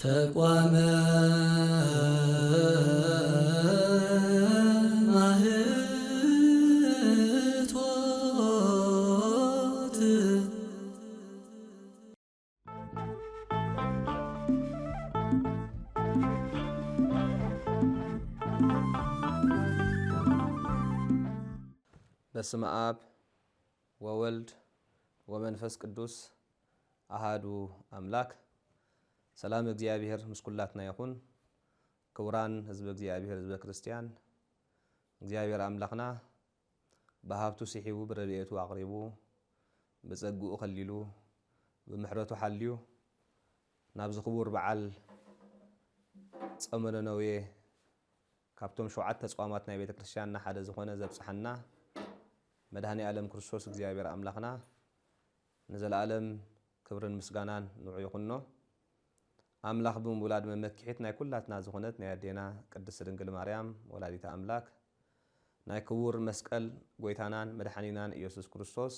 ተቋመ ማህቶት በስመ አብ ወወልድ ወመንፈስ ቅዱስ አሃዱ አምላክ። ሰላም እግዚአብሔር ምስኩላትና ይኹን። ክቡራን ህዝበ እግዚአብሔር ህዝበ ክርስቲያን እግዚአብሔር አምላክና በሀብቱ ሲሒቡ ብረድኤቱ አቅሪቡ በጸግኡ ከሊሉ ብምሕረቱ ሓልዩ ናብ ዝኽቡር በዓል ጾመ ነነዌ ካብቶም 7 ጾማት ናይ ቤተ ክርስቲያንና ሓደ ዝኾነ ዘብፅሐና መድኃኔ ዓለም ክርስቶስ እግዚአብሔር አምላክና ንዘለዓለም ክብርን ምስጋናን ንዑ ይኹኖ። አምላክ ብምውላድ መመክሒት ናይ ኩላትና ዝኾነት ናይ አዴና ቅድስት ድንግል ማርያም ወላዲተ አምላክ ናይ ክቡር መስቀል ጎይታናን መድኃኒናን ኢየሱስ ክርስቶስ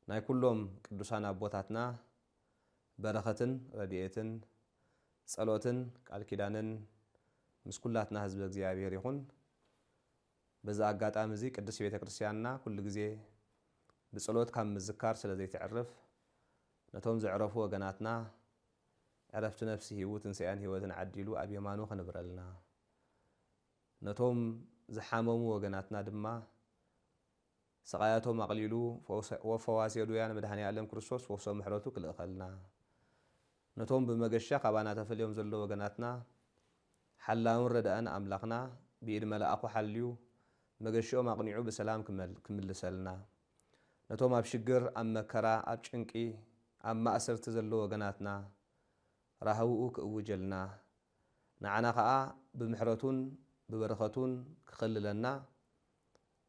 ናይ ኩሎም ቅዱሳን አቦታትና በረኸትን ረድኤትን ጸሎትን ቃል ኪዳንን ምስ ኩላትና ህዝበ እግዚአብሔር ይኹን። በዛ አጋጣሚ እዚ ቅዱስ ቤተ ክርስቲያንና ኩሉ ግዜ ብጸሎት ካብ ምዝካር ስለ ዘይትዕርፍ ነቶም ዘዕረፉ ወገናትና ዕረፍቲ ነፍሲ ሂቡ ትንሣኤን ህይወትን ዓዲሉ ኣብ የማኑ ክንብረልና ነቶም ዝሓመሙ ወገናትና ድማ ስቃያቶም አቅሊሉ ወፈዋሲ ዱያን መድኃኔ ዓለም ክርስቶስ ወሶም ምሕረቱ ክልእኸልና ነቶም ብመገሻ ካባና ተፈልዮም ዘሎ ወገናትና ሓላውን ረዳእን አምላክና ብኢድ መልአኹ ሓልዩ መገሽኦም አቅኒዑ በሰላም ክምልሰልና ነቶም ኣብ ሽግር ኣብ መከራ ኣብ ጭንቂ ኣብ ማእሰርቲ ዘሎ ወገናትና ራህውኡ ክእውጀልና ንዓና ከዓ ብምሕረቱን ብበረኸቱን ክኸልለና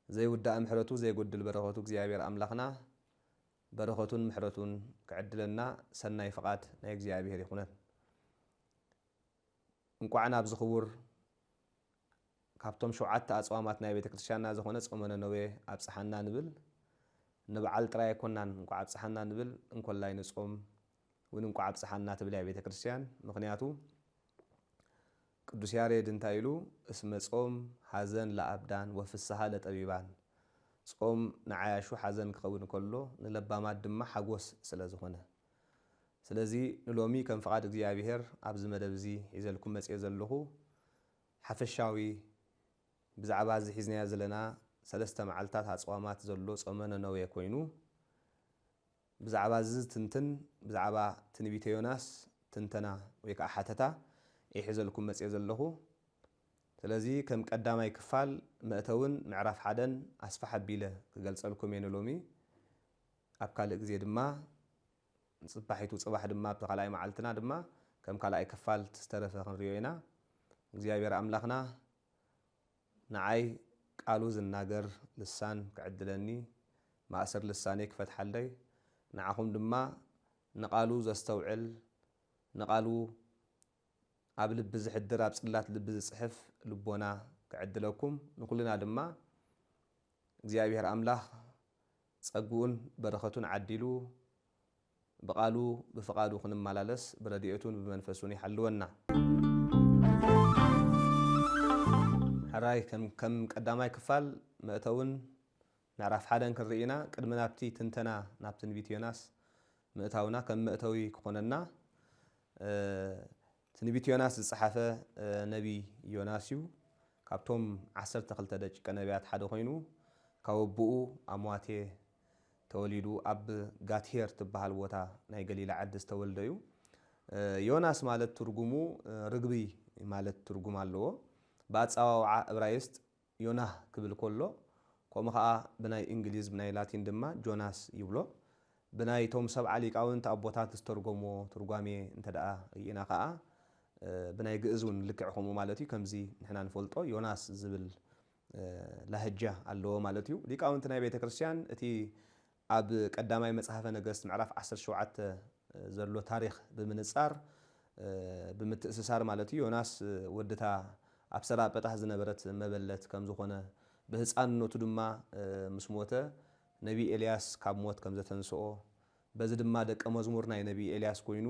ዘይውዳእ ምሕረቱ ዘይጎድል በረኸቱ እግዚአብሔር አምላክና በረኸቱን ምሕረቱን ክዕድለና ሰናይ ፍቃድ ናይ እግዚአብሔር ይኹነን። እንኳዕ ናብ ዝኽቡር ካብቶም 7 አጽዋማት ናይ ቤተ ክርስቲያንና ዝኾነ ጾመ ነነዌ ኣብፅሓና ንብል ንበዓል ጥራይ ኣይኮናን። እንኳዕ ኣብፅሓና ንብል እንኮላይ ንጾም እውን እንኳዕ ኣብፅሓና ትብል ቤተ ክርስቲያን። ምክንያቱ ቅዱስ ያሬድ እንታይ ኢሉ እስመ ጾም ሓዘን ለአብዳን ወፍስሓ ለጠቢባን። ጾም ንዓያሹ ሓዘን ክኸውን ከሎ ንለባማት ድማ ሓጎስ ስለ ዝኾነ ስለዚ ንሎሚ ከም ፍቃድ እግዚአብሔር ኣብዚ መደብ እዚ ሒዘልኩም መፅአ ዘለኹ ሓፈሻዊ ብዛዕባ እዚ ሒዝናዮ ዘለና 3 መዓልታት አጽዋማት ዘሎ ጾመ ነነዌ ኮይኑ ብዛዕባ እዚ ትንትን ብዛዕባ ትንቢተ ዮናስ ትንተና ወይ ከዓ ሓተታ ይሒዘልኩም መፅአ ዘለኹ። ስለዚ ከም ቀዳማይ ክፋል መእተውን ምዕራፍ 1 ኣስፋሕ ኣቢለ ክገልጸልኩም እየ ሎሚ። ኣብ ካልእ ግዜ ድማ ጽባሒቱ ጽባሕ ድማ ኣብቲ ካልኣይ መዓልትና ድማ ከም ካልኣይ ክፋል ዝተረፈ ክንሪኦ ኢና። እግዚአብሔር አምላክና ንዓይ ቃሉ ዝናገር ልሳን ክዕድለኒ ማእሰር ልሳነይ ክፈትሓለይ ንዓኹም ድማ ንቃሉ ዘስተውዕል ንቃሉ ኣብ ልቢ ዝሕድር ኣብ ጽላት ልቢ ዝጽሕፍ ልቦና ክዕድለኩም ንኩልና ድማ እግዚአብሔር አምላክ ጸጉኡን በረኸቱን ዓዲሉ በቃሉ በፍቃዱ ክንመላለስ ብረድኤቱን ብመንፈሱን ይሓልወና። ሕራይ ከም ቀዳማይ ክፋል መእተውን ምዕራፍ 1 ክንርኢና ቅድሚ ናብቲ ትንተና ናብ ትንቢት ዮናስ ምእታውና ከም መእተዊ ክኾነና ትንቢት ዮናስ ዝፀሓፈ ነቢ ዮናስ እዩ። ካብቶም 12 ደቂቀ ነቢያት ሓደ ኮይኑ ካብ ኣቦኡ ኣሟቴ ተወሊዱ ኣብ ጋትሄር ትበሃል ቦታ ናይ ገሊላ ዓዲ ዝተወልደ እዩ። ዮናስ ማለት ትርጉሙ ርግቢ ማለት ትርጉም ኣለዎ። በአጻዋውዓ ዕብራይስጥ ዮናህ ክብል ከሎ ከምኡ ከዓ ብናይ እንግሊዝ ብናይ ላቲን ድማ ጆናስ ይብሎ። ብናይ ቶም ሰብዓ ሊቃውንቲ ኣቦታት ዝተርጎሞ ትርጓሜ እንተደኣ ርኢና ከዓ ብናይ ግእዝ እውን ልክዕ ከምኡ ማለት እዩ። ከምዚ ንሕና ንፈልጦ ዮናስ ዝብል ላህጃ ኣለዎ ማለት እዩ። ሊቃውንቲ ናይ ቤተ ክርስቲያን እቲ ኣብ ቀዳማይ መጽሓፈ ነገሥት ምዕራፍ 17 ዘሎ ታሪክ ብምንጻር ብምትእስሳር ማለት እዩ ዮናስ ወድታ ኣብ ሰራጰታ ዝነበረት መበለት ከም ዝኾነ ብህፃንነቱ ድማ ምስ ሞተ ነቢ ኤልያስ ካብ ሞት ከም ዘተንስኦ በዚ ድማ ደቀ መዝሙር ናይ ነቢ ኤልያስ ኮይኑ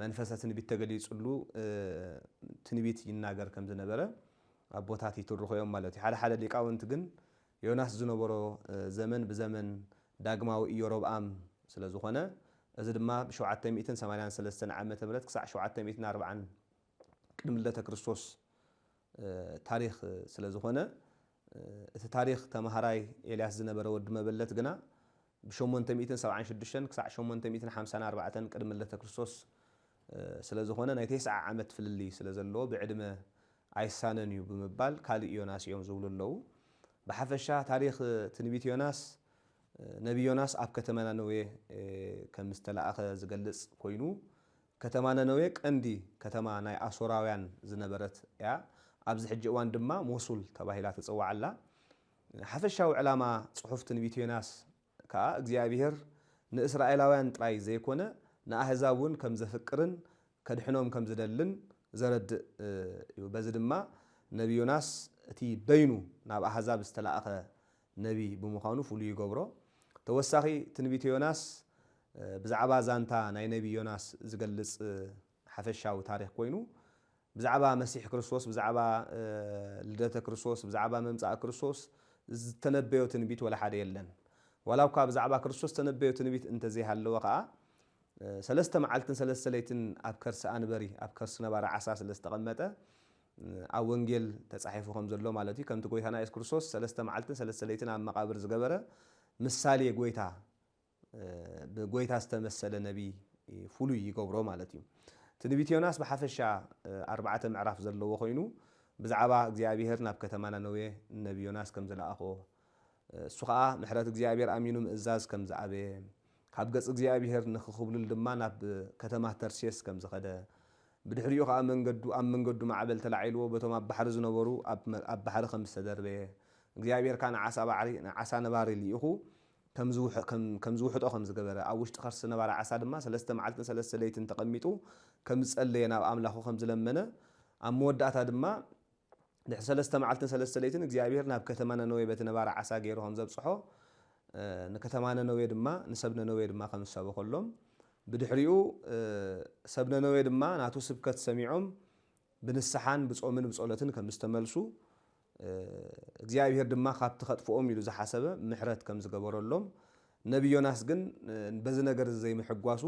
መንፈሰ ትንቢት ተገሊጹሉ ትንቢት ይናገር ከም ዝነበረ አቦታት ይትርኾዮም ማለት እዩ። ሓደ ሊቃውንት ግን ዮናስ ዝነበሮ ዘመን ብዘመን ዳግማዊ ኢዮሮብዓም ስለ ዝኾነ እዚ ድማ ብ783 ዓመተ ምህረት ክሳብ 740 ቅድሚ ልደተ ክርስቶስ ታሪኽ ስለ ዝኾነ እቲ ታሪኽ ተማሃራይ ኤልያስ ዝነበረ ወዲ መበለት ግና ብ876 ክሳብ 854 ቅድሚ ልደተ ክርስቶስ ስለ ዝኾነ ናይ 9 ዓመት ፍልሊ ስለ ዘለዎ ብዕድመ ኣይሳነን እዩ ብምባል ካልእ ዮናስ እዮም ዝብሉ ኣለዉ። ብሓፈሻ ታሪኽ ትንቢት ዮናስ ነቢ ዮናስ ኣብ ከተማ ነነዌ ከም ዝተለኣኸ ዝገልጽ ኮይኑ ከተማ ነነዌ ቀንዲ ከተማ ናይ ኣሶራውያን ዝነበረት እያ። ኣብዚ ሕጂ እዋን ድማ ሞሱል ተባሂላ ትፅዋዕ ኣላ። ሓፈሻዊ ዕላማ ጽሑፍ ትንቢት ዮናስ ከዓ እግዚኣብሔር ንእስራኤላውያን ጥራይ ዘይኮነ ንኣህዛብ እውን ከም ዘፍቅርን ከድሕኖም ከም ዝደልን ዘረድእ እዩ። በዚ ድማ ነቢ ዮናስ እቲ በይኑ ናብ ኣህዛብ ዝተለኣኸ ነቢ ብምዃኑ ፍሉይ ይገብሮ። ተወሳኺ ትንቢት ዮናስ ብዛዕባ ዛንታ ናይ ነቢ ዮናስ ዝገልጽ ሓፈሻዊ ታሪኽ ኮይኑ ብዛዕባ መሲሕ ክርስቶስ ብዛዕባ ልደተ ክርስቶስ ብዛዕባ መምጻእ ክርስቶስ ዝተነበዮ ትንቢት ወላ ሓደ የለን። ዋላ እኳ ብዛዕባ ክርስቶስ ተነበዮ ትንቢት እንተዘይሃለወ ከዓ 3 መዓልትን 3 ለይትን ኣብ ከርሲ ኣንበሪ ኣብ ከርሲ ነባሪ ዓሳ ስለ ዝተቐመጠ ኣብ ወንጌል ተጻሒፉ ከም ዘሎ ማለት እዩ። ከምቲ ጎይታና ኢየሱስ ክርስቶስ 3 መዓልትን 3 ለይትን ኣብ መቃብር ዝገበረ ምሳሌ ጎይታ ብጎይታ ዝተመሰለ ነቢ ፍሉይ ይገብሮ ማለት እዩ። ትንቢት ዮናስ ብሓፈሻ 4 ምዕራፍ ዘለዎ ኮይኑ ብዛዕባ እግዚኣብሔር ናብ ከተማ ነነዌ ነቢ ዮናስ ከም ዝለኣኾ እሱ ከዓ ምሕረት እግዚኣብሔር ኣሚኑ ምእዛዝ ከም ዝኣበየ ካብ ገጽ እግዚኣብሔር ንኽኽብሉል ድማ ናብ ከተማ ተርሴስ ከም ዝኸደ ብድሕሪኡ ከዓ ኣብ መንገዱ ማዕበል ተላዒልዎ በቶም ኣብ ባሕሪ ዝነበሩ ኣብ ባሕሪ ከም ዝተደርበየ እግዚኣብሔር ከዓ ንዓሳ ነባሪ ልኢኹ ከም ዝውሕጦ ከም ዝገበረ ኣብ ውሽጢ ከርሲ ነባሪ ዓሳ ድማ 3 መዓልትን 3 ለይትን ተቐሚጡ ከም ዝጸለየ ናብ ኣምላኹ ከም ዝለመነ ኣብ መወዳእታ ድማ ድሕሪ 3 መዓልትን 3 ለይትን እግዚኣብሔር ናብ ከተማ ነነዌ በቲ ነባሪ ዓሳ ገይሩ ከም ዘብጽሖ ንከተማ ነነዌ ድማ ንሰብ ነነዌ ድማ ከም ዝሰበኸሎም ብድሕሪኡ ሰብ ነነዌ ድማ ናቱ ስብከት ሰሚዖም ብንስሓን ብጾምን ብጸሎትን ከም ዝተመልሱ እግዚኣብሔር ድማ ካብቲ ኸጥፍኦም ኢሉ ዝሓሰበ ምሕረት ከም ዝገበረሎም ነቢ ዮናስ ግን በዚ ነገር ዘይምሕጓሱ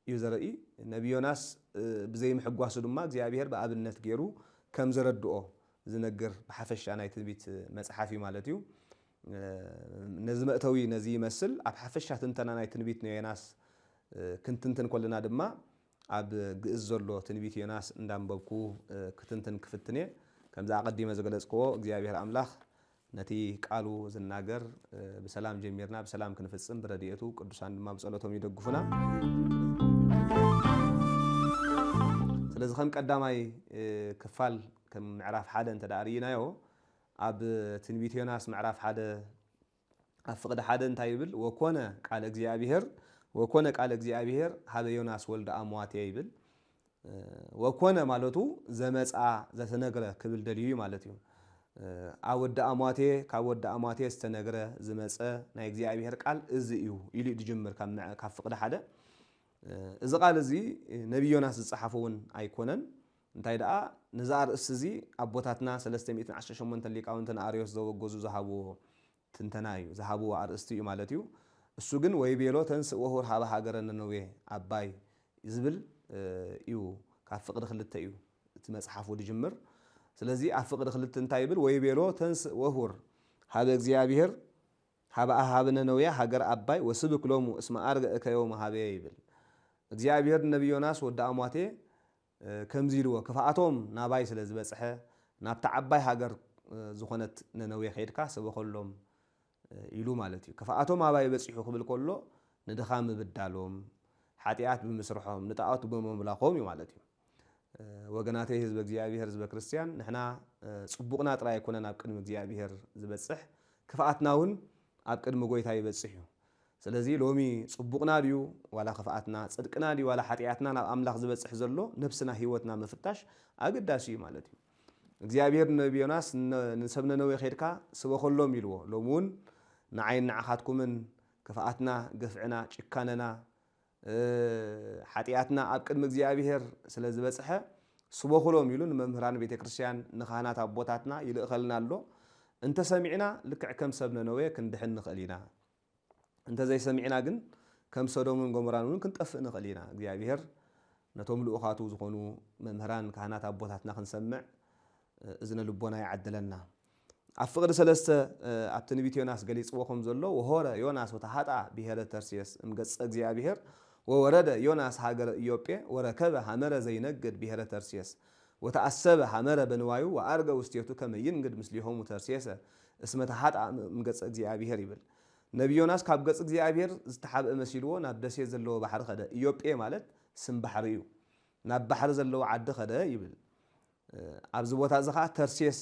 እዩ ዘርኢ። ነቢ ዮናስ ብዘይምሕጓሱ ድማ እግዚኣብሔር ብኣብነት ገይሩ ከም ዘረድኦ ዝነግር ብሓፈሻ ናይ ትንቢት መጽሓፍ እዩ ማለት እዩ። ነዚ መእተዊ ነዚ ይመስል ኣብ ሓፈሻ ትንተና ናይ ትንቢት ዮናስ ክንትንትን ኮለና ድማ ኣብ ግእዝ ዘሎ ትንቢት ዮናስ እንዳንበብኩ ክትንትን ክፍትን እየ። ከምዛ ቀዲመ ዝገለጽክዎ እግዚኣብሔር ኣምላኽ ነቲ ቃሉ ዝናገር ብሰላም ጀሚርና ብሰላም ክንፍጽም ብረድኤቱ ቅዱሳን ድማ ብጸሎቶም ይደግፉና። ስለዚ ከም ቀዳማይ ክፋል ከም ምዕራፍ 1 እንተዳርይናዮ ኣብ ትንቢት ዮናስ ምዕራፍ 1 ኣብ ፍቕዲ 1 እንታይ ይብል? ወኮነ ቃል እግዚአብሔር ሃበ ዮናስ ወልደ አሞቴ ይብል። ወኮነ ማለቱ ዘመጻ ዘተነግረ ክብል ደልዩ ማለት እዩ። ኣብ ወደ አሞቴ ካብ ወደ አሞቴ ዝተነግረ ዝመጸ ናይ እግዚአብሔር ቃል እዚ እዩ ኢሉ ድጅምር ካብ ፍቕዲ 1 እዚ ቃል እዚ ነቢ ዮናስ ዝጸሓፈውን ኣይኮነን። እንታይ ደኣ ነዛ ርእሲ እዚ ኣቦታትና 318 ሊቃውንትን ኣርዮስ ዘወገዙ ዝሃብዎ ትንተና እዩ ዝሃብዎ ኣርእስቲ እዩ ማለት እዩ። እሱ ግን ወይቤሎ ተንስእ ወሁር ሃበ ሃገረ ነነዌ ኣባይ ዝብል እዩ ካብ ፍቕዲ 2 እዩ እቲ መጽሓፉ ድጅምር። ስለዚ ኣብ ፍቕዲ 2 እንታይ ይብል? ወይቤሎ ተንስእ ወሁር ሃበ እግዚአብሔር ሃበ ነነዌ ሃገር ኣባይ ወስብክ ሎሙ እስመ አርገ እከዮም ሃበየ ይብል። እግዚአብሔር ነቢ ዮናስ ወደ አሞቴ ከምዚ ኢልዎ ክፍኣቶም ናባይ ስለ ዝበጽሐ ናብታ ዓባይ ሃገር ዝኾነት ነነዌ ኸይድካ ስበኸሎም ኢሉ ማለት እዩ። ክፍኣቶም ኣባይ በጺሑ ክብል ከሎ ንድኻም ምብዳሎም ሓጢኣት ብምስርሖም ንጣዖት ብምምላኾም እዩ ማለት እዩ። ወገናተይ ህዝበ እግዚአብሔር ህዝበ ክርስቲያን ንሕና ጽቡቕና ጥራይ ኣይኮነን ኣብ ቅድሚ እግዚአብሔር ዝበጽሕ ክፍኣትና እውን ኣብ ቅድሚ ጎይታ ይበጽሕ እዩ። ስለዚ ሎሚ ጽቡቕና ድዩ ዋላ ክፍኣትና ጽድቅና ድዩ ዋላ ሓጢኣትና ናብ ኣምላኽ ዝበጽሕ ዘሎ ነፍስና ህይወትና ምፍታሽ ኣገዳሲ እዩ ማለት እዩ። እግዚአብሔር ነቢ ዮናስ ንሰብ ነነዌ ኸይድካ ስበኸሎም ኢልዎ። ሎሚ እውን ንዓይን ንዓኻትኩምን ክፍኣትና ገፍዕና ጭካነና ሓጢኣትና ኣብ ቅድሚ እግዚኣብሔር ስለ ዝበፅሐ ስበኹሎም ኢሉ ንመምህራን ቤተ ክርስቲያን ንካህናት ኣቦታትና ይልእኸልና ኣሎ እንተሰሚዕና ልክዕ ከም ሰብ ነነዌ ክንድሕን ንኽእል ኢና እንተዘይሰሚዕና ግን ከም ሶዶምን ጎሞራን እውን ክንጠፍእ ንኽእል ኢና እግዚኣብሔር ነቶም ልኡኻቱ ዝኾኑ መምህራን ካህናት ኣቦታትና ክንሰምዕ እዝነ ልቦና ይዓድለና ኣብ ፍቕዲ 3 ኣብ ትንቢት ዮናስ ገሊፅዎ ከም ዘሎ ወሆረ ዮናስ ወተሃጣ ብሄረ ተርሴስ እምገጸ እግዚኣብሔር ወወረደ ዮናስ ሃገረ ኢዮጴ ወረከበ ሐመረ ዘይነግድ ብሄረ ተርሴስ ወተአሰበ ሐመረ በንዋዩ ወአርገ ውስቴቱ ከመ ይንግድ ምስሊሆሙ ተርሴሰ እስመ ተሃጣ እምገጸ እግዚኣብሔር ይብል ነቢ ዮናስ ካብ ገጽ እግዚኣብሔር ዝተሓብአ መሲልዎ ናብ ደሴት ዘለዎ ባሕሪ ኸደ ኢዮጴ ማለት ስም ባሕሪ እዩ ናብ ባሕሪ ዘለዎ ዓዲ ኸደ ይብል ኣብዚ ቦታ እዚ ከዓ ተርሴስ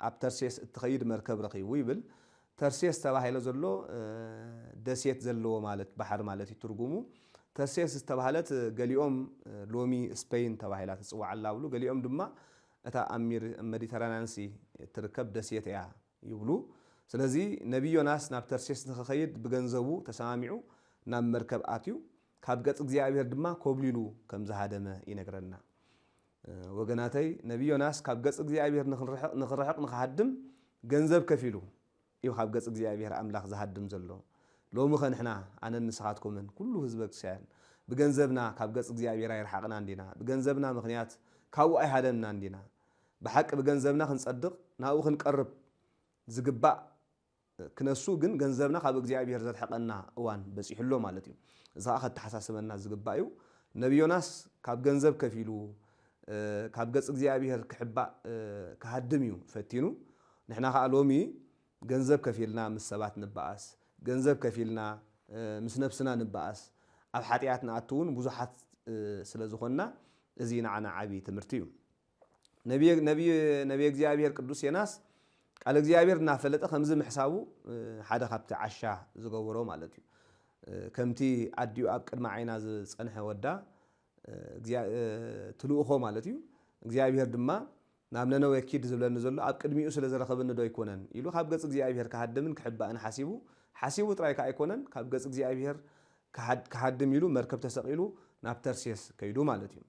ኣብ ተርሴስ እትኸይድ መርከብ ረኺቡ ይብል ተርሴስ ተባሂለ ዘሎ ደሴት ዘለዎ ማለት ባሕሪ ማለት እዩ ትርጉሙ ተርሴስ ዝተባህለት ገሊኦም ሎሚ ስፔን ተባሂላ ትፅዋዕ ኣላ ብሉ ገሊኦም ድማ እታ ኣብ ሜዲተራንያን ሲ ትርከብ ደሴት እያ ይብሉ ስለዚ ነቢ ዮናስ ናብ ተርሴስ ንኽኸይድ ብገንዘቡ ተሰማሚዑ ናብ መርከብ ኣትዩ ካብ ገጽ እግዚኣብሔር ድማ ኮብሊሉ ከም ዝሃደመ ይነግረና ወገናተይ ነቢ ዮናስ ካብ ገጽ እግዚኣብሔር ንኽርሕቕ ንኽሃድም ገንዘብ ከፊሉ እዩ ካብ ገጽ እግዚኣብሔር ኣምላኽ ዝሃድም ዘሎ ሎሚ ኸንሕና ኣነ ንስኻትኩምን ኩሉ ህዝበ ክርስቲያን ብገንዘብና ካብ ገጽ እግዚኣብሔር ኣይርሓቕና እንዲና ብገንዘብና ምኽንያት ካብኡ ኣይሃደምና እንዲና ብሓቂ ብገንዘብና ክንጸድቕ ናብኡ ክንቀርብ ዝግባእ ክነሱ ግን ገንዘብና ካብ እግዚኣብሔር ዘርሕቐና እዋን በፂሕሎ ማለት እዩ እዚ ከዓ ከተሓሳስበና ዝግባእ እዩ ነቢ ዮናስ ካብ ገንዘብ ከፊሉ ካብ ገጽ እግዚኣብሔር ክሕባእ ክሃድም እዩ ፈቲኑ ንሕና ከዓ ሎሚ ገንዘብ ከፊልና ምስ ሰባት ንበኣስ ገንዘብ ከፊልና ምስ ነፍስና ንበኣስ ኣብ ሓጢኣት ንኣትውን ብዙሓት ስለ ዝኾንና እዚ ንዓና ዓብዪ ትምህርቲ እዩ ነቢይ እግዚኣብሔር ቅዱስ ዮናስ ቃል እግዚኣብሔር እናፈለጠ ከምዚ ምሕሳቡ ሓደ ካብቲ ዓሻ ዝገበሮ ማለት እዩ ከምቲ ኣዲኡ ኣብ ቅድሚ ዓይና ዝፀንሐ ወዳ ትልእኾ ማለት እዩ እግዚኣብሔር ድማ ናብ ነነዌ ኪድ ዝብለኒ ዘሎ ኣብ ቅድሚኡ ስለ ዝረኸበኒ ዶ ኣይኮነን ኢሉ ካብ ገጽ እግዚኣብሔር ክሃድምን ክሕባእን ሓሲቡ ጥራይ ከዓ ኣይኮነን ካብ ገጽ እግዚኣብሔር ክሃድም ኢሉ መርከብ ተሰቂሉ ናብ ተርሴስ ከይዱ ማለት እዩ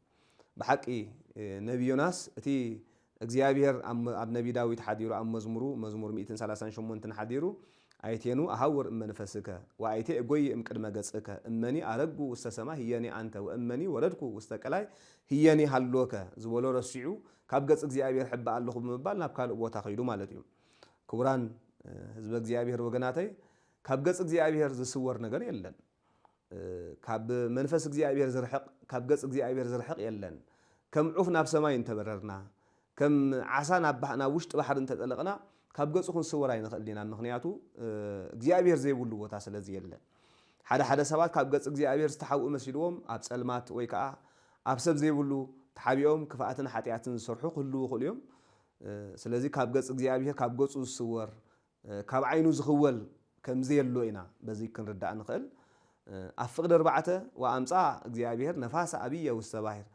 ብሓቂ ነቢ ዮናስ እቲ እግዚኣብሔር ኣብ ነቢ ዳዊት ሓዲሩ ኣብ መዝሙር 138 ሓዲሩ ኣይቴኑ ኣሃውር እመንፈስከ ወኣይቴ እጎይ እምቅድመ ገጽከ እመኒ ኣረጉ ውስተ ሰማይ ህየኒ አንተ ወእመኒ ወረድኩ ውስተ ቀላይ ህየኒ ሃሎከ ዝበሎ ረሲዑ ካብ ገጽ እግዚኣብሔር ሕባ ኣለኹ ብምባል ናብ ካልእ ቦታ ኸይዱ ማለት እዩ ክቡራን ህዝበ እግዚኣብሔር ወገናተይ ካብ ገጽ እግዚኣብሔር ዝስወር ነገር የለን ካብ መንፈስ እግዚኣብሔር ዝርሕቕ ካብ ገጽ እግዚኣብሔር ዝርሕቕ የለን ከም ዑፍ ናብ ሰማይ እንተበረርና ከም ዓሳ ናብ ውሽጢ ባሕሪ እንተጠለቕና ካብ ገጹ ክንስወር ኣይንኽእል ኢና ምክንያቱ እግዚኣብሔር ዘይብሉ ቦታ ስለዚ የለን ሓደ ሰባት ካብ ገጽ እግዚኣብሔር ዝተሓውኡ መሲልዎም ኣብ ጸልማት ወይ ከዓ ኣብ ሰብ ዘይብሉ ተሓቢኦም ክፍኣትን ሓጢኣትን ዝሰርሑ ክህልው ይኽእሉ እዮም ስለዚ ካብ ገጽ እግዚኣብሔር ካብ ገጹ ዝስወር ካብ ዓይኑ ዝኽወል ከምዚ የሎ ኢና በዚ ክንርዳእ ንኽእል ኣብ ፍቕዲ 4 ወኣምፃ እግዚኣብሔር ነፋሳ ኣብየ ውስተ ባሕር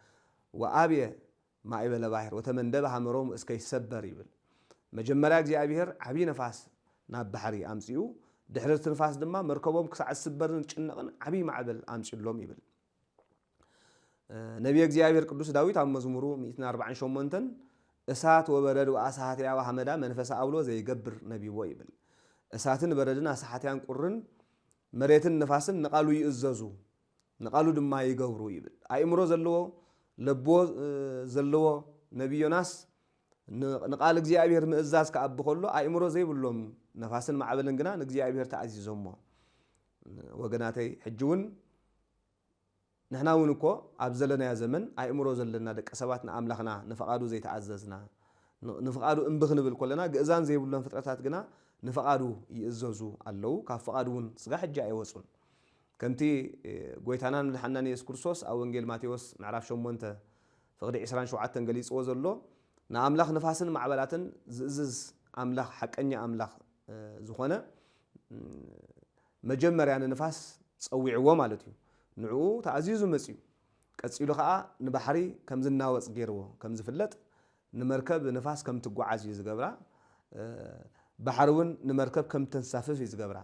ወኣብየ ማዕበለ ባሕር ወተመንደበ ሃመሮሙ እስከ ይሰበር ይብል መጀመርያ እግዚኣብሔር ዓብዪ ነፋስ ናብ ባሕሪ ኣምፂኡ ድሕሪ እቲ ንፋስ ድማ መርከቦም ክሳዕ ዝስበርን ጭንቕን ዓብዪ ማዕበል ኣምፂሎም ይብል ነቢይ እግዚኣብሔር ቅዱስ ዳዊት ኣብ መዝሙሩ 148 እሳት ወበረድ ወኣሳሃትያ ወሃመዳ መንፈሳ ኣውሎ ዘይገብር ነቢይዎ ይብል እሳትን በረድን ኣሳሓትያን ቁርን መሬትን ነፋስን ንቓሉ ይእዘዙ ንቓሉ ድማ ይገብሩ ይብል ኣእምሮ ዘለዎ ልቦ ዘለዎ ነቢይ ዮናስ ንቃል እግዚኣብሔር ምእዛዝ ከኣቢ ከሎ ኣእምሮ ዘይብሎም ነፋስን ማዕበልን ግና ንእግዚኣብሔር ተኣዚዞሞ ወገናተይ ሕጂ እውን ንሕና እውን እኮ ኣብ ዘለናያ ዘመን ኣእምሮ ዘለና ደቂ ሰባት ንኣምላኽና ንፈቓዱ ዘይተኣዘዝና ንፈቓዱ እምቢ ክንብል ኮለና ግእዛን ዘይብሎም ፍጥረታት ግና ንፈቓዱ ይእዘዙ ኣለው ካብ ፈቓዱ እውን ስጋ ሕጂ ኣይወፁን ከምቲ ጎይታናን መድሓኒናን ኢየሱስ ክርስቶስ ኣብ ወንጌል ማቴዎስ ምዕራፍ 8 ፍቕዲ 27 ገሊፅዎ ዘሎ ንኣምላኽ ንፋስን ማዕበላትን ዝእዝዝ ኣምላኽ ሓቀኛ ኣምላኽ ዝኾነ መጀመርያ ንንፋስ ፀዊዕዎ ማለት እዩ ንዕኡ ተኣዚዙ መፅዩ ቀፂሉ ከዓ ንባሕሪ ከም ዝናወፅ ገይርዎ ከም ዝፍለጥ ንመርከብ ንፋስ ከም ትጓዓዝ እዩ ዝገብራ ባሕሪ እውን ንመርከብ ከም ተንሳፍፍ እዩ ዝገብራ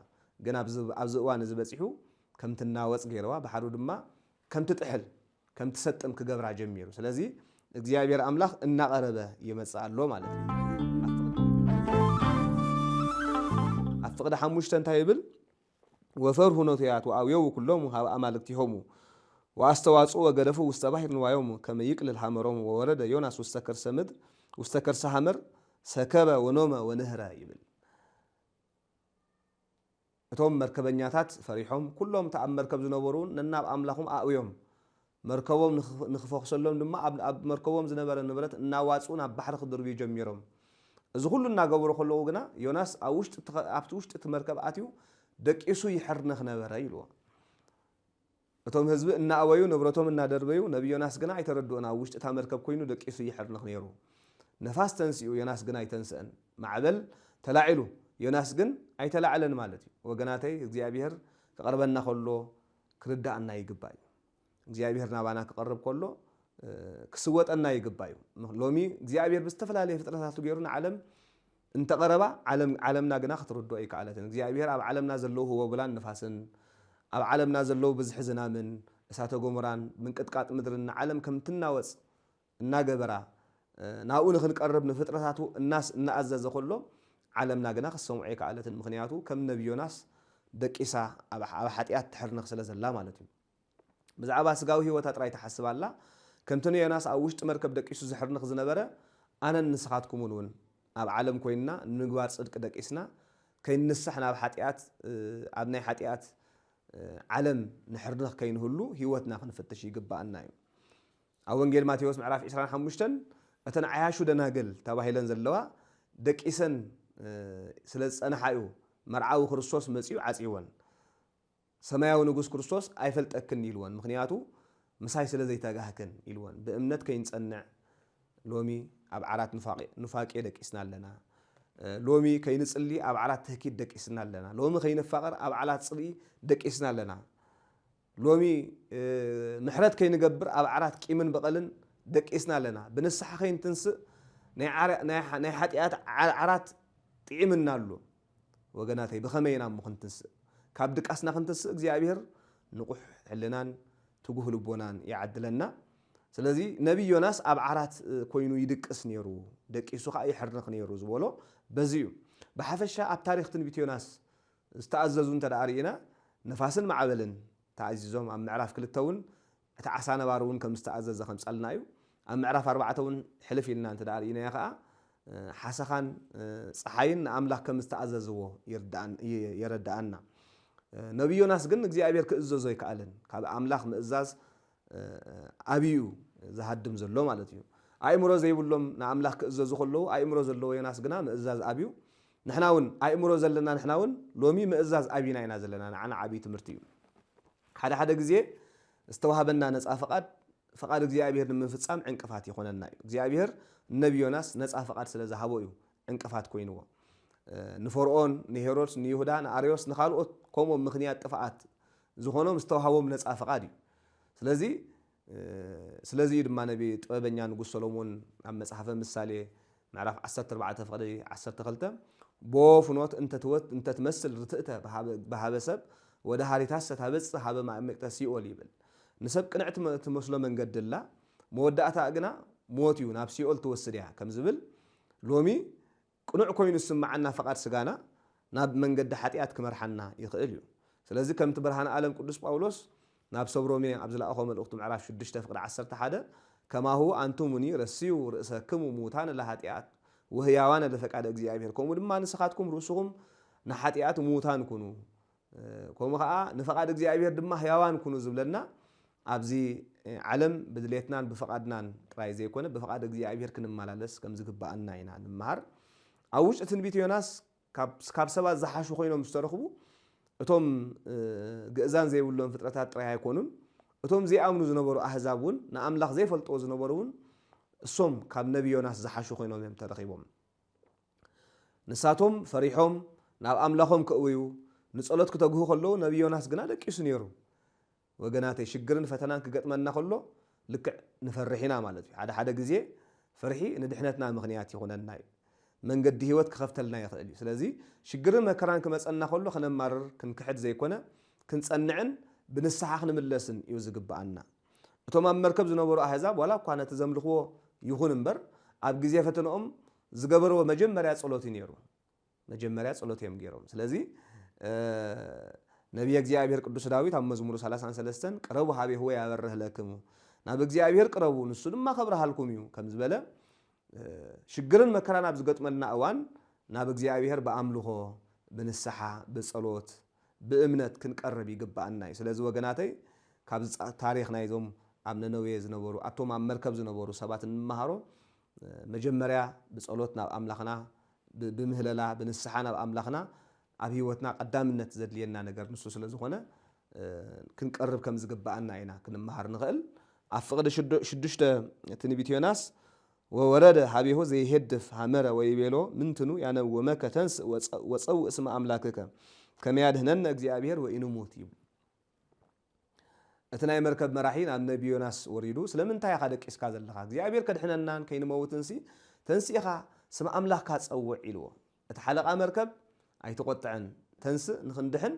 ግን ኣብዚ እዋን እዚ በፂሑ ከም ትናወፅ ገይርዋ ባሕሪ ድማ ከም ትጥሕል ከም ትሰጥም ክገብራ ጀሚሩ ስለዚ እግዚአብሔር አምላኽ እናቀረበ ይመጽእ ኣሎ ማለት እዩ አፍቅደ ሓሙሽተ እንታይ ይብል ወፈርሁ ኖትያት ወአውየው ኩሎም ሃብ አማልክቲሆሙ واستواصوا وقدفوا واستباحر نوايوم كما يقلل حمرهم وورد يوناس واستكر سحمر سكب ونوم ونهرا يبل اتوم مركبنياتات فريحهم كلهم تاع مركب زنبرون نناب املاخهم اقويهم مركبهم نخفخسلهم دما اب مركبهم زنبر نبرت ناواصون بحر خضر بيجميرهم اذا كله ناغبرو كله غنا يوناس اوشت ابت تمركب اتيو دقيسو يحرنخ نبر يلو اتوم حزب ان اويو نبرتهم ان دربيو نبي يوناس غنا يتردونا وشت تمركب كوينو دقيسو يحرنخ نيرو نفاس تنسيو يوناس غنا يتنسن معبل تلاعلو يوناس غن ايتلاعلن مالتي وغناتي እግዚአብሔር ከቀርበና ከሎ ክርዳአና ይግባይ እግዚአብሔር ናባና ከቀርብ ከሎ ክስወጠና ይግባይ ሎሚ እግዚአብሔር በስተፈላለየ ፍጥረታቱ ገይሩና ዓለም እንተቀረባ ዓለምና ግና ክትርዶ አይካለትን እግዚአብሔር ኣብ ዓለምና ዘለው ሁቦ ብላን ንፋስን ኣብ ዓለምና ዘለው ብዝሕ ዝናምን እሳተ ገሞራን ምንቅጥቃጥ ምድርና ዓለም ከም ትናወጽ እናገበራ ናኡ ንክንቀርብ ንፍጥረታቱ እናስ እናአዘዘ ከሎ ዓለምና ግና ክሰምዑ አይካለትን ምክንያቱ ከም ነብይ ዮናስ ደቂሳ ኣብ ሓጢያት ትሕርንኽ ስለዘላ ማለት እዩ ብዛዕባ ስጋዊ ህይወት ጥራይ ተሐስባላ ከምተነ ዮናስ ኣብ ውሽጥ መርከብ ደቂሱ ዝሕርንኽ ዝነበረ ኣነ ንስኻትኩምን እውን ኣብ ዓለም ኮይንና ንምግባር ጽድቅ ደቂስና ከይንስሕ ናብ ሓጢያት ኣብ ናይ ሓጢያት ዓለም ንሕርንኽ ከይንህሉ ህይወትና ክንፈትሽ ይግባአና እዩ ኣብ ወንጌል ማቴዎስ ምዕራፍ 25 እተን ዓያሹ ደናግል ተባሂለን ዘለዋ ደቂሰን ስለጸናሓዩ መርዓዊ ክርስቶስ መጽኡ ዓጽይወን ሰማያዊ ንጉስ ክርስቶስ አይፈልጠክን ይልወን ምክንያቱ ምሳይ ስለዘይተጋህከን ይልወን በእምነት ከይንጸንዕ ሎሚ ኣብ ዓራት ንፋቄ ደቂስና ኣለና ሎሚ ከይንጽሊ ኣብ ዓራት ተህኪድ ደቂስና ኣለና ሎሚ ከይንፋቀር ኣብ ዓራት ጽሊ ደቂስና ኣለና ሎሚ ምሕረት ከይንገብር ኣብ ዓራት ቂምን በቀልን ደቂስና ኣለና ብንስሐ ከይንትንስእ ናይ ሓጢያት ዓራት ጥዒምና ኣሎ ወገናተይ በኸመይና ምኽንትንስእ ካብ ድቃስና ክንትስእ እግዚአብሔር ንቁሕ ሕልናን ትጉህ ልቦናን ይዓድለና ስለዚ ነብይ ዮናስ ኣብ ዓራት ኮይኑ ይድቅስ ነይሩ ደቂሱ ኸ ይሕርንኽ ነይሩ ዝበሎ በዚዩ በሐፈሻ ኣብ ታሪኽ ትንቢት ዮናስ ዝተኣዘዙ እንተዳሪና ነፋስን ማዕበልን ተኣዚዞም ኣብ ምዕራፍ 2 ውን እቲ ዓሳ ነባር ውን ከም ዝተኣዘዘ ከምጸልና እዩ ኣብ ምዕራፍ 4 ውን ሕልፍ ኢልና እንተዳሪና ያ ኸ ሓሰኻን ፀሓይን አምላክ ከም ዝተኣዘዝዎ ይረዳአና ነብይ ዮናስ ግን እግዚአብሔር ክእዘዞ ይካለን ካብ አምላክ ምእዛዝ አብዩ ዘሃድም ዘሎ ማለት እዩ አይምሮ ዘይብሎም ንአምላክ ክእዘዙ ከለው አይምሮ ዘለዎ ዮናስ ግና ምእዛዝ አብዩ ንሕናውን አይምሮ ዘለና ንሕናውን ሎሚ ምእዛዝ አብይና ኢና ዘለና ንዓና ዓቢ ትምህርቲ እዩ ሓደ ግዜ ዝተዋሃበና ነፃ ፈቃድ እግዚአብሔር ንምፍጻም ዕንቅፋት ይኾነና እዩ እግዚአብሔር ነብይ ዮናስ ነፃ ፈቃድ ስለዝሃቦ እዩ ዕንቅፋት ኮይንዎ ንፈርዖን ንሄሮድስ ንይሁዳ ንአርዮስ ንኻልኦት ከምኦም ምክንያት ጥፋኣት ዝኾኖም ዝተዋሃቦም ነፃ ፈቃድ እዩ ስለዚ ድማ ነብይ ጥበበኛ ንጉስ ሰሎሞን ኣብ መጽሓፈ ምሳሌ ምዕራፍ 14 ፍቅዲ 12 ቦፍኖት እንተ ትመስል ርትእተ በሃበሰብ ወደ ሃሪታስ ተበጽሕ ሃበ ማእመቅተ ሲኦል ይብል ንሰብ ቅንዕት ትመስሎ መንገድላ መወዳእታ ግና ሞት እዩ ናብ ሲኦል ትወስድ ያ ከም ዝብል ሎሚ ቅኑዕ ኮይኑ ስማዓና ፈቃድ ስጋና ናብ መንገዲ ሓጢያት ክመርሐና ይኽእል እዩ ስለዚ ከምቲ ብርሃን ዓለም ቅዱስ ጳውሎስ ናብ ሰብሮሜ ኣብ ዝላእኾ መልእኽቱ ምዕራፍ 6 ፍቅዲ 11 ከማሁ አንቱሙኒ ረሲዩ ርእሰክሙ ሙታን ለኃጢአት ወህያዋን ለፈቃድ እግዚአብሔር ከምኡ ድማ ንስኻትኩም ርእስኹም ንሓጢአት ሙታን ኩኑ ከምኡ ከዓ ንፈቃድ እግዚአብሔር ድማ ህያዋን ኩኑ ዝብለና ኣብዚ ዓለም ብድሌትናን ብፈቃድናን ጥራይ ዘይኮነ ብፈቃድ እግዚአብሔር ክንመላለስ ከም ዝግባአና ኢና ንመሃር ኣብ ውሽጢ ትንቢት ዮናስ ካብ ሰባት ዝሓሹ ኮይኖም ዝተረኽቡ እቶም ግእዛን ዘይብሎም ፍጥረታት ጥራይ ኣይኮኑን እቶም ዘይኣምኑ ዝነበሩ ኣህዛብ ውን ንኣምላኽ ዘይፈልጥዎ ዝነበሩ ውን እሶም ካብ ነብይ ዮናስ ዝሓሹ ኮይኖም እዮም ተረኺቦም ንሳቶም ፈሪሖም ናብ ኣምላኾም ክእውዩ ንጸሎት ክተግሁ ከለዉ ነብይ ዮናስ ግና ደቂሱ ነይሩ ወገናተይ ሽግርን ፈተናን ክገጥመና ከሎ ልክዕ ንፈርሒና ማለት እዩ ሓደ ግዜ ፍርሒ ንድሕነትና ምክንያት ይኾነና እዩ መንገዲ ህይወት ክኸፍተልና ይኽእል እዩ ስለዚ ሽግርን መከራን ክመጸና ከሎ ክነማርር ክንክሕድ ዘይኮነ ክንጸንዕን ብንስሓ ክንምለስን እዩ ዝግባአና እቶም ኣብ መርከብ ዝነበሩ ኣሕዛብ ዋላ እኳ ነቲ ዘምልኽዎ ይኹን እምበር ኣብ ግዜ ፈተነኦም ዝገበርዎ መጀመርያ ጸሎት ነይሩ መጀመርያ ጸሎት እዮም ገይሮም ስለዚ ነቢይ እግዚአብሔር ቅዱስ ዳዊት ኣብ መዝሙሩ 33 ቀረቡ ሃቤሁ ያበርህ ለክሙ ናብ እግዚአብሔር ቅረቡ ንሱ ድማ ከብረሃልኩም እዩ ከም ዝበለ ሽግርን መከራን ኣብ ዝገጥመልና እዋን ናብ እግዚአብሔር በአምልኾ ብንስሓ ብጸሎት ብእምነት ክንቀርብ ይግባአና እዩ ስለዚ ወገናተይ ካብ ታሪኽ ናይዞም ኣብ ነነዌ ዝነበሩ ኣቶም ኣብ መርከብ ዝነበሩ ሰባት እንመሃሮ መጀመርያ ብጸሎት ናብ ኣምላኽና ብምህለላ ብንስሓ ናብ ኣምላኽና ኣብ ህይወትና ቀዳምነት ዘድልየና ነገር ንሱ ስለ ዝኾነ ክንቀርብ ከም ዝግባአና ኢና ክንመሃር ንኽእል ኣብ ፍቕዲ 6 ትንቢት ዮናስ ወወረደ ሃቤሁ ዘይሄድፍ ሃመረ ወይቤሎ ምንትኑ ያነወመከ ተንስ ወፀውእ እስመ ኣምላክከ ከመ ያድህነነ እግዚአብሔር ወኢንሙት ይብል እቲ ናይ መርከብ መራሒ ናብ ነቢ ዮናስ ወሪዱ ስለምንታይ ኢኻ ደቂስካ ዘለኻ እግዚአብሔር ከድሕነናን ከይንመውትንሲ ተንሲኢኻ ስመ ኣምላኽካ ፀውዕ ኢልዎ እቲ ሓለቓ መርከብ ኣይተቆጥዐን ተንስእ ንኽንድሕን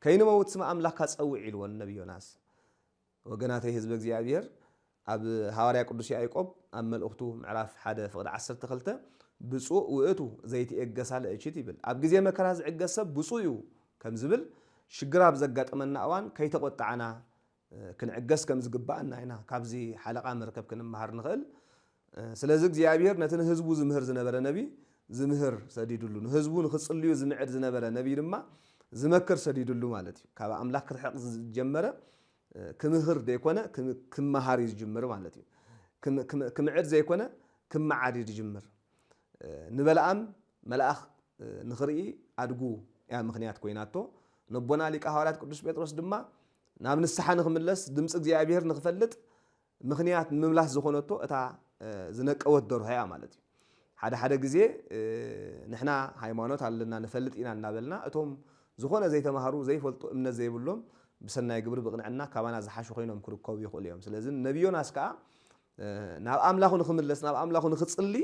ከይንመውት ስመ ኣምላኽካ ፀውዕ ኢልዎ ነቢ ዮናስ ወገናተይ ህዝቢ እግዚአብሔር ኣብ ሐዋርያ ቅዱስ ያዕቆብ ኣብ መልእኽቱ ምዕራፍ 1 ፍቕዲ 12 ብፁዕ ውእቱ ዘይትኤገሳ ለእችት ይብል ኣብ ግዜ መከራ ዝዕገስ ሰብ ብፁዕ እዩ ከም ዝብል ሽግር ኣብ ዘጋጥመና እዋን ከይተቆጣዕና ክንዕገስ ከም ዝግባአና ኢና ካብዚ ሓለቓ መርከብ ክንመሃር ንኽእል ስለዚ እግዚአብሔር ነቲ ንህዝቡ ዝምህር ዝነበረ ነቢ ዝምህር ሰዲድሉ ንህዝቡ ንኽጽልዩ ዝምዕድ ዝነበረ ነቢ ድማ ዝመክር ሰዲድሉ ማለት እዩ ካብ ኣምላኽ ክትሕቕ ዝጀመረ ክምህር ዘይኮነ ክመሃር እዩ ዝጅምር ማለት እዩ ክምዕድ ዘይኮነ ክመዓድ እዩ ዝጅምር ንበልዓም መልኣኽ ንኽርኢ ኣድጉ ያ ምኽንያት ኮይናቶ ነቦና ሊቀ ሐዋርያት ቅዱስ ጴጥሮስ ድማ ናብ ንስሓ ንኽምለስ ድምፂ እግዚአብሔር ንኽፈልጥ ምኽንያት ንምምላስ ዝኾነቶ እታ ዝነቀወት ደርሆ እያ ማለት እዩ ሓደ ግዜ ንሕና ሃይማኖት ኣለና ንፈልጥ ኢና እናበልና እቶም ዝኾነ ዘይተማሃሩ ዘይፈልጡ እምነት ዘይብሎም ብሰናይ ግብሪ ብቕንዕና ካባና ዝሓሹ ኮይኖም ክርከቡ ይኽእሉ እዮም ስለዚ ነቢ ዮናስ ከዓ ናብ ኣምላኹ ንኽምለስ ናብ ኣምላኹ ንኽጽሊ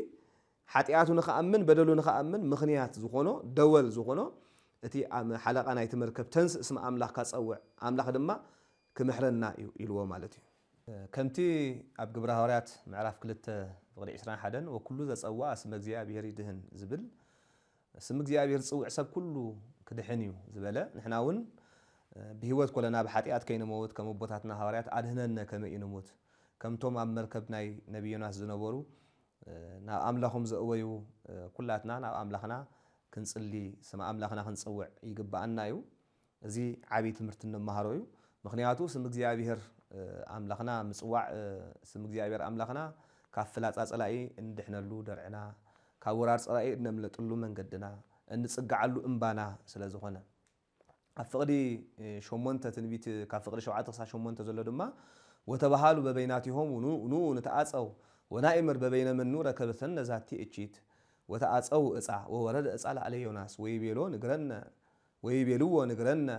ሓጢኣቱ ንኽኣምን በደሉ ንኽኣምን ምኽንያት ዝኾኖ ደወል ዝኾኖ እቲ ሓለቓ ናይቲ መርከብ ተንስ እስመ ኣምላኽካ ፀውዕ ኣምላኽ ድማ ክምሕረና እዩ ኢልዎ ማለት እዩ ከምቲ ኣብ ግብረ ሐዋርያት ምዕራፍ 2 ፍቕዲ 21 ወኩሉ ዘፀዋዕ እስመ እግዚአብሔር ይድህን ዝብል እስመ እግዚአብሔር ዝፅውዕ ሰብ ኩሉ ክድሕን እዩ ዝበለ ንሕና እውን ብህይወት ኮለና ብሓጢኣት ከይንመውት ከም ኣቦታትና ሐዋርያት ኣድህነነ ከመ ኢንሙት ከምቶም ኣብ መርከብ ናይ ነቢ ዮናስ ዝነበሩ ናብ ኣምላኹም ዘእወዩ ኩላትና ናብ ኣምላኽና ክንጽሊ ስም ኣምላኽና ክንጽውዕ ይግባአና እዩ እዚ ዓብይ ትምህርቲ እንመሃሮ እዩ ምክንያቱ ስም እግዚአብሔር ኣምላኽና ምጽዋዕ ስም እግዚአብሔር ኣምላኽና ካብ ፍላጻ ጸላኢ እንድሕነሉ ደርዕና ካብ ወራር ጸላኢ እነምለጥሉ መንገድና እንጽጋዓሉ እምባና ስለ ዝኾነ ኣብ ፍቕዲ 8 ትንቢት ካብ ፍቕዲ 7-8 ዘሎ ድማ ወተባሃሉ በበይናቲሆም ኑ ንተዓጸው ወናኢምር በበይነ መኑ ረከበተን ነዛቲ እቺት ወተዓጸው እጻ ወወረደ እጻ ለዓለ ዮናስ ወይቤሎ ንግረነ ወይቤልዎ ንግረነ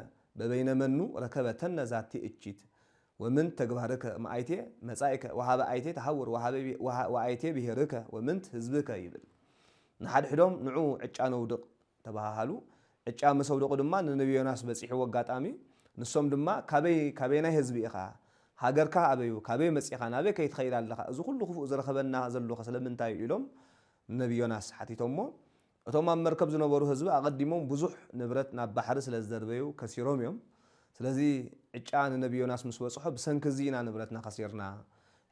በበይነ መኑ ረከበተን ነዛቲ እቺት ወምን ተግባርከ ማይቴ መጻኢከ ወሃበ አይቴ ተሐውር ወአይቴ ብሄርከ ወምንት ህዝብከ ይብል ንሓድሕዶም ንዑ ዕጫ ነውድቕ ተባሃሉ ዕጫ መሰውደቁ ድማ ንነቢ ዮናስ በፂሕዎ አጋጣሚ ንሶም ድማ ካበይ ናይ ህዝቢ ኢኻ ሃገርካ ኣበዩ ካበይ መፂኻ ናበይ ከይትኸይድ ኣለኻ እዚ ኩሉ ክፉእ ዝረኸበና ዘለኹ ስለምንታይ ኢሎም ነቢ ዮናስ ሓቲቶሞ እቶም ኣብ መርከብ ዝነበሩ ህዝቢ ኣቐዲሞም ብዙሕ ንብረት ናብ ባሕሪ ስለ ዝደርበዩ ከሲሮም እዮም ስለዚ ዕጫ ንነቢ ዮናስ ምስ በፅሖ ብሰንኪ እዚ ኢና ንብረትና ከሲርና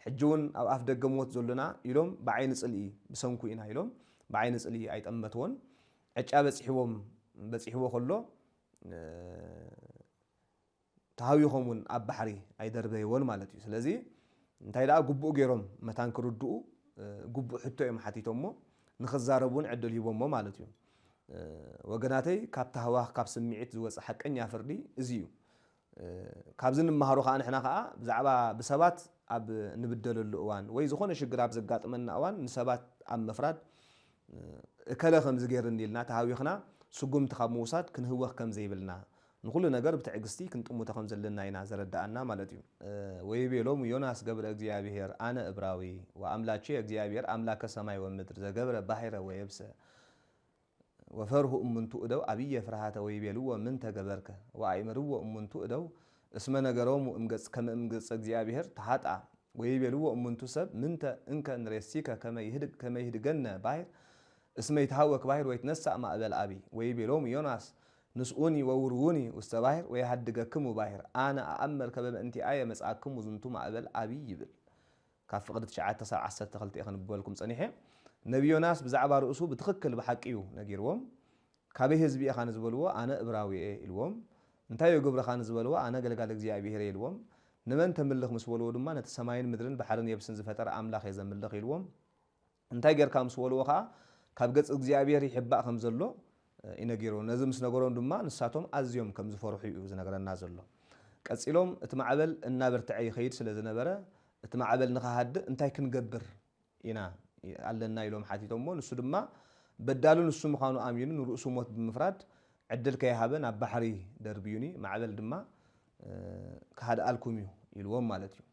ሕጂ እውን ኣብ ኣፍ ደገ ሞት ዘሎና ኢሎም ብዓይኒ ጽልኢ ብሰንኩ ኢና ኢሎም ብዓይኒ ጽልኢ ኣይጠመትዎን ዕጫ በፂሕዎ ከሎ ተሃዊኾም እውን ኣብ ባሕሪ ኣይደርበይዎን ማለት እዩ ስለዚ እንታይ ደኣ ግቡእ ገይሮም መታን ክርድኡ ግቡእ ሕቶ እዮም ሓቲቶሞ ንኽዛረቡን ዕድል ሂቦሞ ማለት እዩ ወገናተይ ካብ ተህዋኽ ካብ ስምዒት ዝወፅእ ሓቀኛ ፍርዲ እዚ እዩ ካብዚ ንመሃሮ ከዓ ንሕና ከዓ ብዛዕባ ብሰባት ኣብ ንብደለሉ እዋን ወይ ዝኾነ ሽግር ኣብ ዘጋጥመና እዋን ንሰባት ኣብ መፍራድ እከለ ከምዚ ገይርኒ ኢልና ተሃዊኽና ስጉምቲ ካብ ምውሳድ ክንህወኽ ከም ዘይብልና ንኩሉ ነገር ብትዕግስቲ ክንጥሙተ ከም ዘለና ኢና ዘረዳአና ማለት እዩ ወይቤሎም ዮናስ ገብረ እግዚአብሔር ኣነ ዕብራዊ ወአምላቼ እግዚአብሔር አምላከ ሰማይ ወምድር ዘገብረ ባሕረ ወየብሰ ወፈርሁ እሙንቱ እደው አብየ ፍርሃተ ወይቤልዎ ምን ተገበርከ ወአይምርዎ እሙንቱ እደው اسم نجروم وامجز كما امجز እግዚአብሔር ተሃጣ ويبلو أمنتو سب منت إنك نرسيك كما يهدجنا باهر اسمه يتهوك باهر ويتنسى مع أبل أبي ويبلوم يوناس نسؤوني ووروني واستباهر ويهدجكم باهر أنا أأمر كباب أنت آية مسعكم وزنتو مع أبل أبي يبل كاف قدت شعات تسع عسى تخلت إخن بقولكم صنيحة نبي يوناس بزعب رؤسه بتخكل بحكيو نجيروم كابيه زبي أخان زبلوا أنا إبراوي الوم انتهي قبل خان زبلوا أنا قال እግዚአብሔር الوم نمن تملخ مسولو دما نتسماين مدرن بحرن يبسن زفتر أملاخ يزملخ الوم انتهي غير كام مسولو خا كاب ገጽ እግዚአብሔር ይحبا ከም ዘሎ ይነገሮ ነዝም ስነገሮን ድማ ንሳቶም ኣዝዮም ከም ዝፈርሑ እዩ ዝነገረና ዘሎ ቀጽሎም እቲ ማዕበል እና በርትዐ ይኸይድ ስለ ዝነበረ እቲ ማዕበል ንኻሃድ እንታይ ክንገብር ኢና ኣለና ኢሎም ሓቲቶሞ ንሱ ድማ በዳሉ ንሱ ምኻኑ ኣሚኑ ንርእሱ ሞት ብምፍራድ ዕድል ከይሃበን ኣብ ባሕሪ ደርብዩኒ ማዕበል ድማ ካሃድ አልኩም ይልዎም ማለት እዩ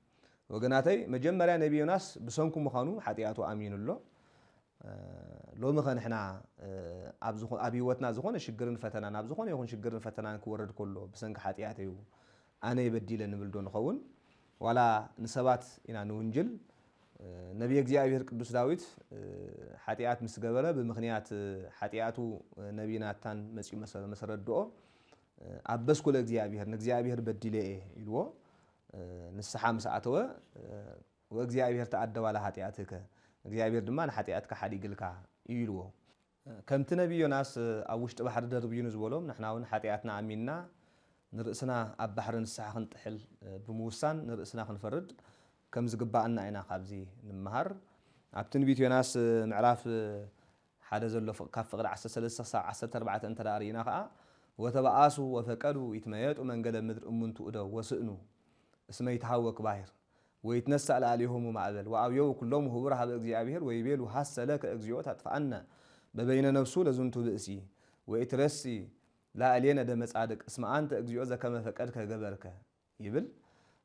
ወገናተይ መጀመሪያ ነብይ ዮናስ ብሰንኩም ምኻኑ ሓጢያቱ ኣሚኑሎ ሎሚ ኸንሕና ኣብ ህይወትና ዝኾነ ሽግርን ፈተናን ኣብ ዝኾነ ይኹን ሽግርን ፈተናን ክወርድ ከሎ ብሰንኪ ሓጢያት እዩ ኣነ ይበዲለ ንብል ዶ ንኸውን ዋላ ንሰባት ኢና ንውንጅል ነብይ እግዚአብሔር ቅዱስ ዳዊት ሓጢያት ምስ ገበረ ብምኽንያት ሓጢያቱ ነብይ ናታን መጽኡ መሰረድኦ አበስኩ ለእግዚአብሔር ንእግዚአብሔር በዲለ ይልዎ ንስሓ መስኣተወ ወእግዚአብሔር ተአደባለ ኃጢአትከ እግዚአብሔር ድማ ንኃጢአትከ ሓዲግልካ ይልዎ ከምቲ ነብይ ዮናስ ኣብ ውሽጢ ባሕሪ ደርብዩን ዝበሎም ንሕናውን ሓጢአትና ኣሚንና ንርእስና ኣብ ባሕሪ ንስሓ ክንጥሕል ብምውሳን ንርእስና ክንፈርድ ከም ዝግባአና ኢና ካብዚ ንምሃር ኣብ ትንቢት ዮናስ ምዕራፍ ሓደ ዘሎ ካብ ፍቅዲ 13 ሳብ 14 እንተዳሪና ከዓ وتبعاسوا وفقدوا يتميتوا من قدم مدر أمنتو أدو وسئنوا اسمه يتحوك باهر ويتنسى عليهم معبل وعبيو كلهم هبرها بأجزيابهر ويبيلوا حس لك أجزيوتها تفعلنا ببين نفسه لزنتو بأسي ويترسي لا علينا دمس عادك اسمع أنت أجزيوزا كما فقدك جبرك يبل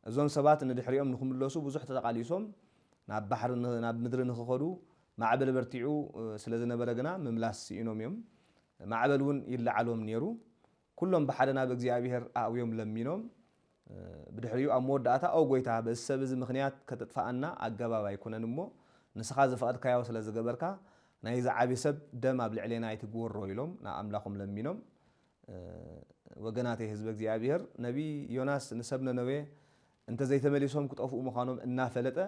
الزوم سبات إن دحريهم نخم اللوسو بزحت تقاليسهم ناب بحر ناب مدر نخخدو معبل برتعو سلازنا برجنا مملاس ينوم يوم معبلون يلعلهم نيرو كلهم بحدنا بእግዚአብሔር ኣውዮም ለሚኖም ብድሕሪኡ ኣብ መወዳእታ ኣው ጎይታ በሰብ እዚ ምኽንያት ከተጥፋአና ኣገባብ ኣይኮነን እሞ ንስኻ ዝፈቐድካዮ ስለ ዝገበርካ ናይ ዝዓቢ ሰብ ደም ኣብ ልዕሌና ይትግወሮ ኢሎም ንኣምላኾም ለሚኖም ወገናተይ ህዝቢ እግዚአብሔር ነቢይ ዮናስ ንሰብ ነነዌ እንተዘይተመሊሶም ክጠፍኡ ምዃኖም እናፈለጠ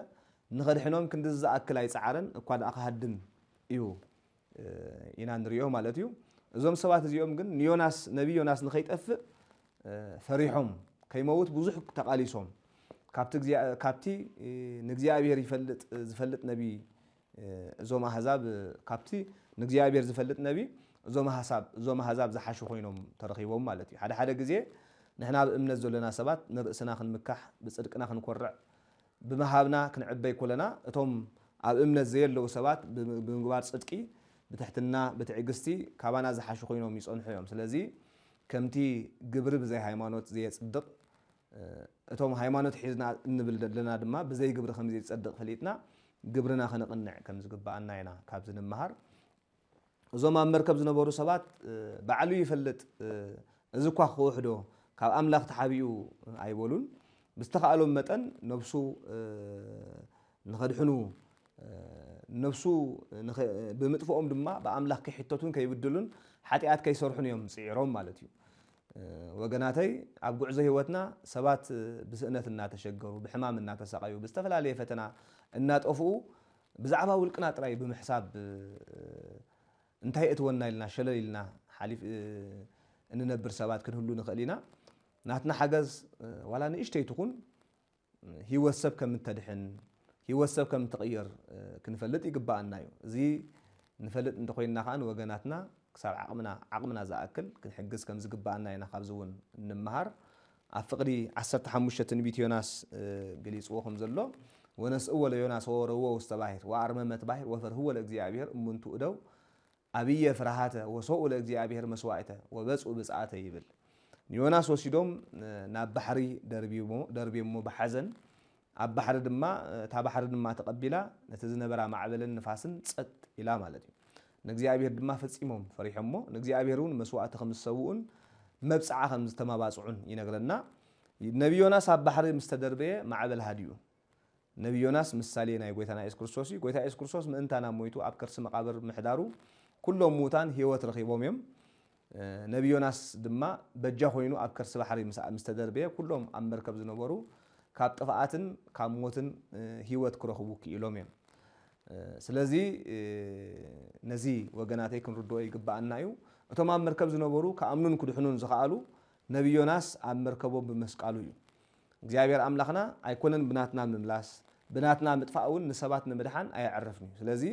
ንኸድሕኖም ክንድዚ ዝኣክል ኣይፀዓረን እኳ ደኣ ክሃድም እዩ ኢና ንሪኦ ማለት እዩ እዞም ሰባት እዚኦም ግን ዮናስ ነብይ ዮናስ ንኸይጠፍእ ፈሪሖም ከይመውት ብዙሕ ተቃሊሶም ካብቲ ንእግዚአብሔር ዝፈልጥ ነብይ እዞም ኣሕዛብ ካብቲ ንእግዚአብሔር ዝፈልጥ ነብይ እዞም ኣሕዛብ ዝሓሹ ኮይኖም ተረኺቦም ማለት እዩ ሓደ ግዜ ንሕና ብእምነት ዘለና ሰባት ንርእስና ክንምካሕ ብጽድቅና ክንኮርዕ ብምሃብና ክንዕበይ ኮለና እቶም ኣብ እምነት ዘየለው ሰባት ብምግባር ጽድቂ بتحتنا بتعجستي كابانا زحشو خوينهم يصنحيهم سلازي كمتي قبر بزي هايمانوت زي يتصدق اتوم هايمانوت حيزنا نبل لنا دما بزي قبر خمزي يتصدق فليتنا قبرنا خنقنع كم زقبانا هنا كابزن المهر زوما مركب زنبورو سبات بعلو يفلت زكوا خوحدو كاب املاخ تحابيو ايبولون بستخالو متن نفسو نخدحنو نفسو بمطفئهم دما بأملاك كحتتون كيبدلون حتيات كيسرحون يوم صيرهم مالتيو وجناتي أبقى زي هوتنا سبات بسنة النات شجروا بحمام النات سقيوا بستفل عليه فتنا النات أفو بزعبها والقناة راي بمحساب انتهيت ولنا لنا شلل لنا حليف إن نبر سبات كنهلون خلينا ناتنا حجز ولا نيشتي تكون هو السبب من تدحن هيوسب كم تغير كنفلت يقبعنا زي نفلت نتخوينا خان وجناتنا كسر عقمنا زاكل كنحجز كم زقبعنا هنا خابزون النمهر عفقدي عسر تحمشة نبيت يوناس جليس وهم زلوا وناس أول يوناس هو واستباهر وعرمة باهر وفر هو الأجزاء من تؤدو أبيه فرحاته وسوء الأجزاء مسوعته وبس وبسعته يبل يوناس وسيدوم نبحري دربي مو بحزن ኣብ ባሕሪ ድማ ታ ባሕሪ ድማ ተቀቢላ ነቲ ዝነበራ ማዕበልን ንፋስን ጸጥ ኢላ ማለት እዩ ንእግዚአብሔር ድማ ፈጺሞም ፈሪሖሞ ንእግዚአብሔርን መስዋዕት ከም ዝሰውኡን መብጽዓ ከም ዝተማባጽዑን ይነግረና ነብይ ዮናስ ኣብ ባሕሪ ምስተደርበየ ማዕበል ሃዲኡ ነብይ ዮናስ ምሳሌ ናይ ጎይታና ኢየሱስ ክርስቶስ እዩ ጎይታ ኢየሱስ ክርስቶስ ምእንታና ሞይቱ ኣብ ከርሲ መቃብር ምሕዳሩ ኩሎም ሙታን ህይወት ረኺቦም እዮም ነብይ ዮናስ ድማ በጃ ኮይኑ ኣብ ከርሲ ባሕሪ ምስተደርበየ ኩሎም ኣብ መርከብ ዝነበሩ ካብ ጥፋኣትን ካብ ሞትን ህይወት ክረኽቡ ክኢሎም እዮም ስለዚ ነዚ ወገናተይ ክንርድኦ ይግባአና እዩ እቶም ኣብ መርከብ ዝነበሩ ከኣምኑን ክድሕኑን ዝኽኣሉ ነብይ ዮናስ ኣብ መርከቦም ብመስቃሉ እዩ እግዚአብሔር ኣምላኽና ኣይኮነን ብናትና ምምላስ ብናትና ምጥፋእ እውን ንሰባት ንምድሓን ኣያዕረፍን እዩ ስለዚ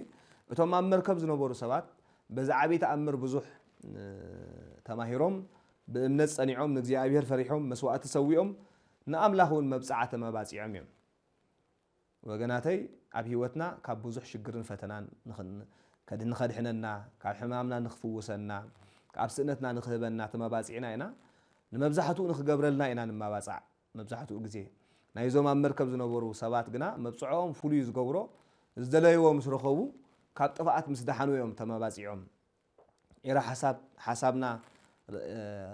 እቶም ኣብ መርከብ ዝነበሩ ሰባት በዛ ዓበይ ተኣምር ብዙሕ ተማሂሮም ብእምነት ጸኒዖም ንእግዚአብሔር ፈሪሖም መስዋዕቲ ሰዊኦም ንኣምላኽ እውን መብጻዕቲ ተመባጺዖም እዮም ወገናተይ ኣብ ህይወትና ካብ ብዙሕ ሽግርን ፈተናን ንኸድሕነና ካብ ሕማምና ንኽፍውሰና ካብ ስእነትና ንኽህበና ተመባጺዕና ኢና ንመብዛሕትኡ ንኽገብረልና ኢና ንመባጻዕ መብዛሕትኡ ግዜ ናይዞም ኣብ መርከብ ዝነበሩ ሰባት ግና መብጽዖም ፍሉይ ዝገብሮ ዝደለይዎ ምስ ረኸቡ ካብ ጥፋኣት ምስ ደሓኑ እዮም ተመባጺዖም ኢራ ሓሳብና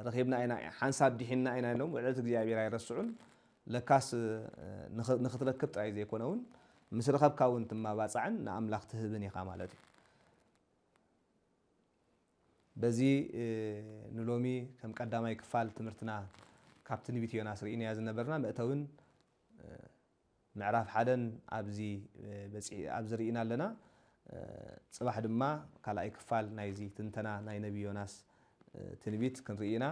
ረኺብና ኢና ሓንሳብ ዲሒና ኢና ኢሎም ውዕለት እግዚኣብሔር ኣይረስዑን ለካስ ንኽትረክብ ጥራይ ዘይኮነ እውን ምስ ረኸብካ እውን ትመባጻዕን ንኣምላኽ ትህብን ኢኻ ማለት እዩ በዚ ንሎሚ ከም ቀዳማይ ክፋል ትምህርትና ካብ ትንቢት ዮናስ ርኢናያ ዝነበርና መእተውን ምዕራፍ 1 ኣብዚ ርኢና ኣለና ጽባሕ ድማ ካልኣይ ክፋል ናይዚ ትንተና ናይ ነብይ ዮናስ ትንቢት ክንርኢና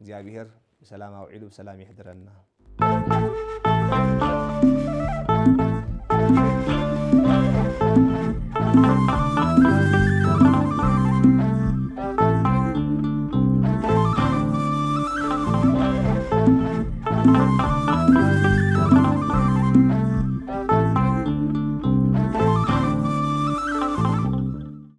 እግዚአብሔር ብሰላም ኣውዒሉ ብሰላም ይሕድረና